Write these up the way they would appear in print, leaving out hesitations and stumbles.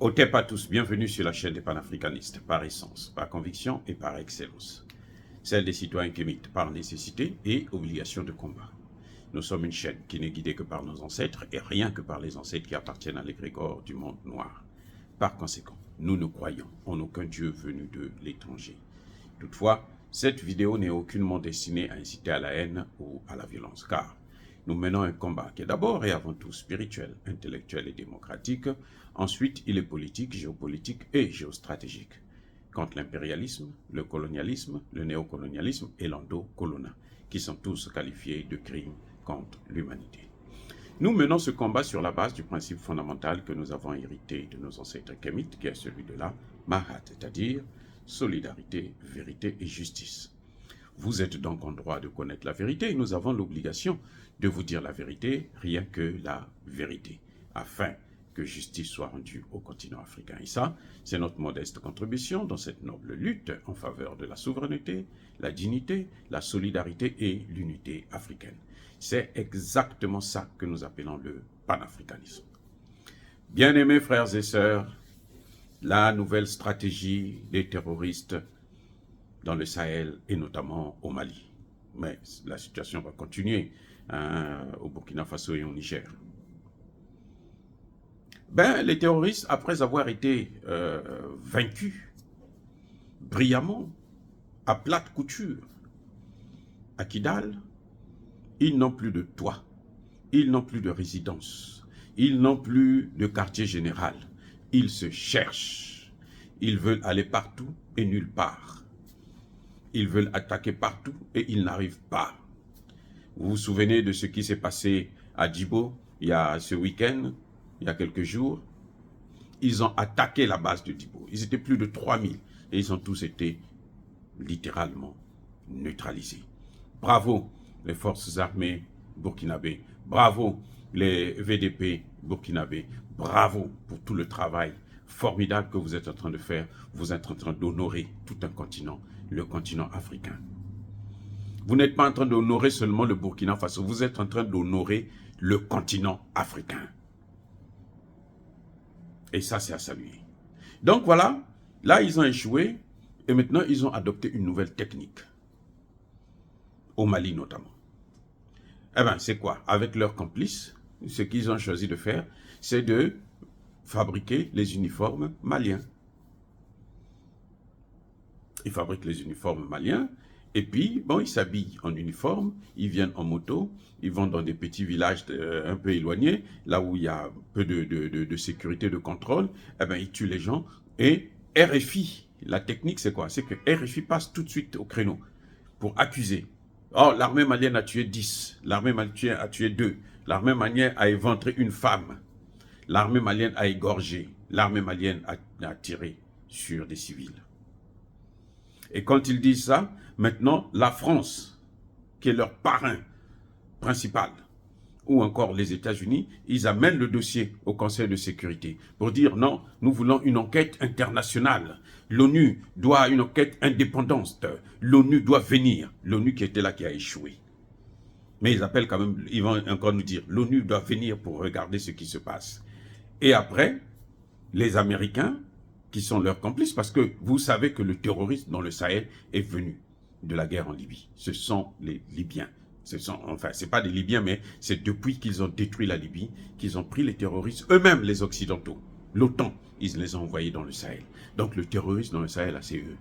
Otep à tous, bienvenue sur la chaîne des panafricanistes, par essence, par conviction et par excellence. Celle des citoyens qui militent par nécessité et obligation de combat. Nous sommes une chaîne qui n'est guidée que par nos ancêtres et rien que par les ancêtres qui appartiennent à l'égrégore du monde noir. Par conséquent, nous ne croyons en aucun Dieu venu de l'étranger. Toutefois, cette vidéo n'est aucunement destinée à inciter à la haine ou à la violence, car nous menons un combat qui est d'abord et avant tout spirituel, intellectuel et démocratique. Ensuite, il est politique, géopolitique et géostratégique. Contre l'impérialisme, le colonialisme, le néocolonialisme et l'endocolonat, qui sont tous qualifiés de crimes contre l'humanité. Nous menons ce combat sur la base du principe fondamental que nous avons hérité de nos ancêtres kémites, qui est celui de la Mahat, c'est-à-dire solidarité, vérité et justice. Vous êtes donc en droit de connaître la vérité et nous avons l'obligation de vous dire la vérité, rien que la vérité, afin que justice soit rendue au continent africain. Et ça, c'est notre modeste contribution dans cette noble lutte en faveur de la souveraineté, la dignité, la solidarité et l'unité africaine. C'est exactement ça que nous appelons le panafricanisme. Bien-aimés frères et sœurs, la nouvelle stratégie des terroristes dans le Sahel et notamment au Mali. Mais la situation va continuer au Burkina Faso et au Niger. Les terroristes, après avoir été vaincus brillamment, à plate couture, à Kidal, ils n'ont plus de toit, ils n'ont plus de résidence, ils n'ont plus de quartier général. Ils se cherchent, ils veulent aller partout et nulle part. Ils veulent attaquer partout et ils n'arrivent pas. Vous vous souvenez de ce qui s'est passé à Djibo il y a ce week-end, il y a quelques jours? Ils ont attaqué la base de Djibo. Ils étaient plus de 3000 et ils ont tous été littéralement neutralisés. Bravo les forces armées burkinabées. Bravo les VDP burkinabés. Bravo pour tout le travail formidable que vous êtes en train de faire. Vous êtes en train d'honorer tout un continent, le continent africain. Vous n'êtes pas en train d'honorer seulement le Burkina Faso, vous êtes en train d'honorer le continent africain. Et ça, c'est à saluer. Donc voilà, là, ils ont échoué et maintenant, ils ont adopté une nouvelle technique. Au Mali notamment. Eh bien, c'est quoi? Avec leurs complices, ce qu'ils ont choisi de faire, c'est de fabriquer les uniformes maliens. Ils fabriquent les uniformes maliens. Et puis, bon, ils s'habillent en uniforme, ils viennent en moto, ils vont dans des petits villages un peu éloignés, là où il y a un peu de sécurité, de contrôle, eh bien, ils tuent les gens. Et RFI, la technique, c'est quoi? C'est que RFI passe tout de suite au créneau pour accuser. Oh, l'armée malienne a tué 10, l'armée malienne a tué 2, l'armée malienne a éventré une femme, l'armée malienne a égorgé, l'armée malienne a tiré sur des civils. Et quand ils disent ça, maintenant, la France, qui est leur parrain principal, ou encore les États-Unis, ils amènent le dossier au Conseil de sécurité pour dire non, nous voulons une enquête internationale. L'ONU doit une enquête indépendante. L'ONU doit venir. L'ONU qui était là, qui a échoué. Mais ils appellent quand même, ils vont encore nous dire, l'ONU doit venir pour regarder ce qui se passe. Et après, les Américains, qui sont leurs complices, parce que vous savez que le terrorisme dans le Sahel est venu de la guerre en Libye. Ce sont les Libyens. Enfin, ce n'est pas des Libyens, mais c'est depuis qu'ils ont détruit la Libye, qu'ils ont pris les terroristes, eux-mêmes les Occidentaux. L'OTAN, ils les ont envoyés dans le Sahel. Donc le terrorisme dans le Sahel, c'est eux.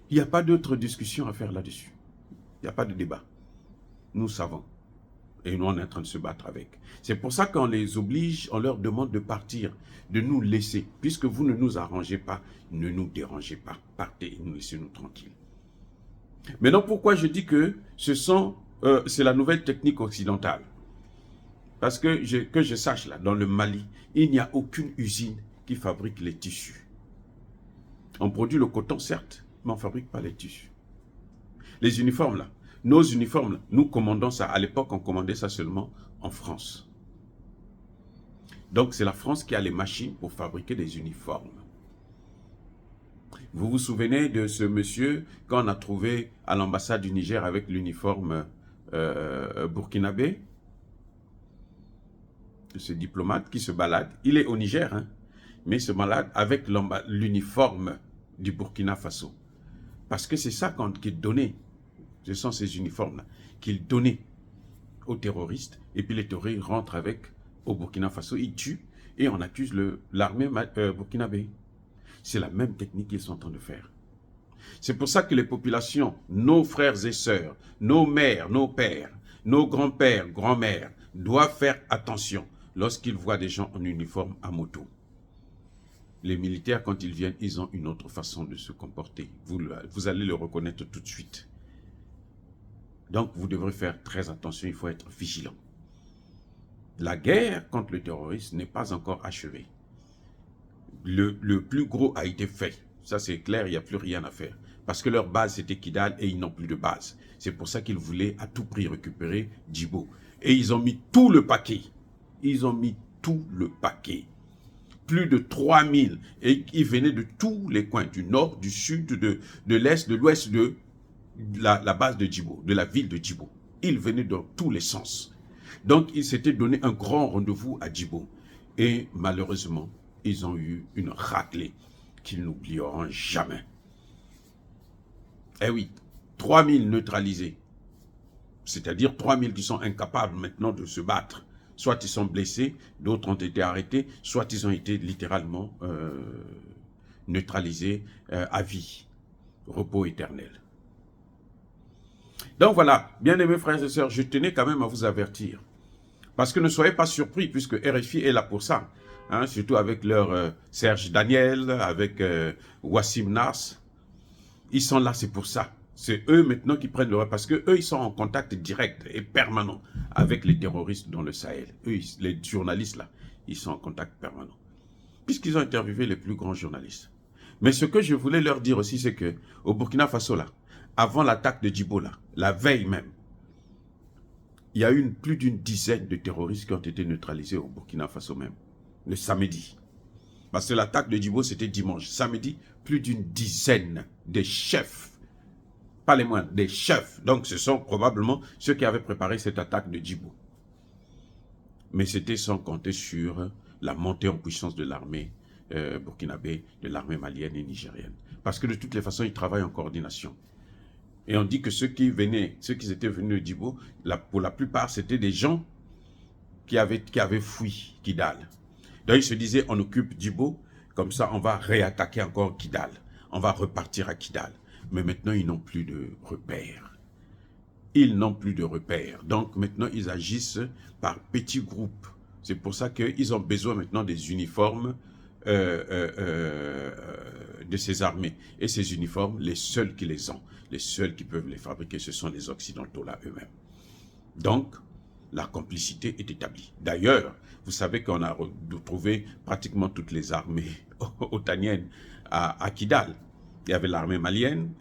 Il n'y a pas d'autre discussion à faire là-dessus. Il n'y a pas de débat. Nous savons. Et nous, on est en train de se battre avec. C'est pour ça qu'on les oblige, on leur demande de partir, de nous laisser. Puisque vous ne nous arrangez pas, ne nous dérangez pas. Partez et nous laissez-nous tranquilles. Maintenant, pourquoi je dis que c'est la nouvelle technique occidentale? Parce que je sache, là, dans le Mali, il n'y a aucune usine qui fabrique les tissus. On produit le coton, certes, mais on ne fabrique pas les tissus. Les uniformes, là, nos uniformes, nous commandons ça. À l'époque, on commandait ça seulement en France. Donc, c'est la France qui a les machines pour fabriquer des uniformes. Vous vous souvenez de ce monsieur qu'on a trouvé à l'ambassade du Niger avec l'uniforme burkinabé? Ce diplomate qui se balade. Il est au Niger, hein? mais se malade avec l'uniforme du Burkina Faso. Parce que c'est ça qu'il donnait, ce sont ces uniformes-là, qu'il donnait aux terroristes, et puis les terroristes rentrent avec au Burkina Faso, ils tuent, et on accuse l'armée burkinabé. C'est la même technique qu'ils sont en train de faire. C'est pour ça que les populations, nos frères et sœurs, nos mères, nos pères, nos grands-pères, grand-mères, doivent faire attention lorsqu'ils voient des gens en uniforme à moto. Les militaires, quand ils viennent, ils ont une autre façon de se comporter. Vous allez le reconnaître tout de suite. Donc, vous devrez faire très attention, il faut être vigilant. La guerre contre le terrorisme n'est pas encore achevée. Le plus gros a été fait. Ça, c'est clair, il n'y a plus rien à faire. Parce que leur base, c'était Kidal et ils n'ont plus de base. C'est pour ça qu'ils voulaient à tout prix récupérer Djibo. Et ils ont mis tout le paquet. Ils ont mis tout le paquet. Plus de 3000. Et ils venaient de tous les coins, du nord, du sud, de l'est, de l'ouest, de la base de Djibo, de la ville de Djibo. Ils venaient dans tous les sens. Donc, ils s'étaient donné un grand rendez-vous à Djibo. Et malheureusement, ils ont eu une raclée qu'ils n'oublieront jamais. Eh oui, 3000 neutralisés. C'est-à-dire 3000 qui sont incapables maintenant de se battre. Soit ils sont blessés, d'autres ont été arrêtés, soit ils ont été littéralement neutralisés à vie. Repos éternel. Donc voilà, bien-aimés frères et sœurs, je tenais quand même à vous avertir. Parce que ne soyez pas surpris, puisque RFI est là pour ça. Hein, surtout avec leur Serge Daniel, avec Wassim Nas. Ils sont là, c'est pour ça. C'est eux maintenant qui prennent le relais, parce qu'eux, ils sont en contact direct et permanent avec les terroristes dans le Sahel. Eux, les journalistes là, ils sont en contact permanent. Puisqu'ils ont interviewé les plus grands journalistes. Mais ce que je voulais leur dire aussi, c'est que au Burkina Faso là, avant l'attaque de Djibo là, la veille même, il y a eu plus d'une dizaine de terroristes qui ont été neutralisés au Burkina Faso même, le samedi. Parce que l'attaque de Djibo, c'était dimanche. Samedi, plus d'une dizaine de chefs, pas les moindres, des chefs. Donc, ce sont probablement ceux qui avaient préparé cette attaque de Djibo. Mais c'était sans compter sur la montée en puissance de l'armée burkinabé, de l'armée malienne et nigérienne. Parce que de toutes les façons, ils travaillent en coordination. Et on dit que ceux qui étaient venus de Djibo, pour la plupart, c'était des gens qui avaient fui Kidal. Donc, ils se disaient, on occupe Djibo, comme ça, on va réattaquer encore Kidal. On va repartir à Kidal. Mais maintenant, ils n'ont plus de repères. Ils n'ont plus de repères. Donc, maintenant, ils agissent par petits groupes. C'est pour ça qu'ils ont besoin maintenant des uniformes de ces armées. Et ces uniformes, les seuls qui les ont, les seuls qui peuvent les fabriquer, ce sont les Occidentaux là eux-mêmes. Donc, la complicité est établie. D'ailleurs, vous savez qu'on a retrouvé pratiquement toutes les armées otaniennes à Kidal. Il y avait l'armée malienne,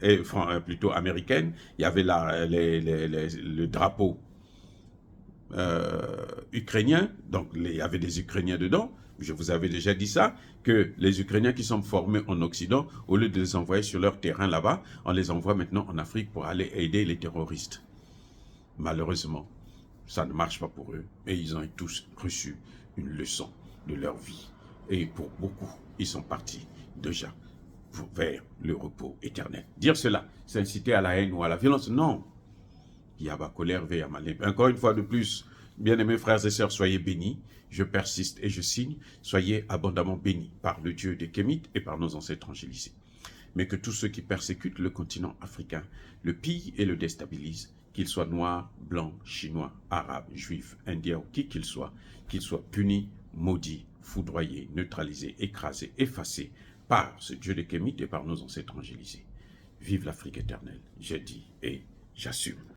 plutôt américaine, il y avait le drapeau ukrainien, donc il y avait des Ukrainiens dedans. Je vous avais déjà dit ça, que les Ukrainiens qui sont formés en Occident, au lieu de les envoyer sur leur terrain là-bas, on les envoie maintenant en Afrique pour aller aider les terroristes. Malheureusement, ça ne marche pas pour eux. Et ils ont tous reçu une leçon de leur vie. Et pour beaucoup, ils sont partis déjà vers le repos éternel. Dire cela, c'est inciter à la haine ou à la violence. Non. Yaba colère veille à malin. Encore une fois de plus, bien-aimés frères et sœurs, soyez bénis. Je persiste et je signe. Soyez abondamment bénis par le Dieu des Kémites et par nos ancêtres angélisés. Mais que tous ceux qui persécutent le continent africain le pillent et le déstabilisent, qu'ils soient noirs, blancs, chinois, arabes, juifs, indiens ou qui qu'ils soient punis, maudits, foudroyés, neutralisés, écrasés, effacés par ce Dieu des Kémites et par nos ancêtres angélisés. Vive l'Afrique éternelle, j'ai dit et j'assume.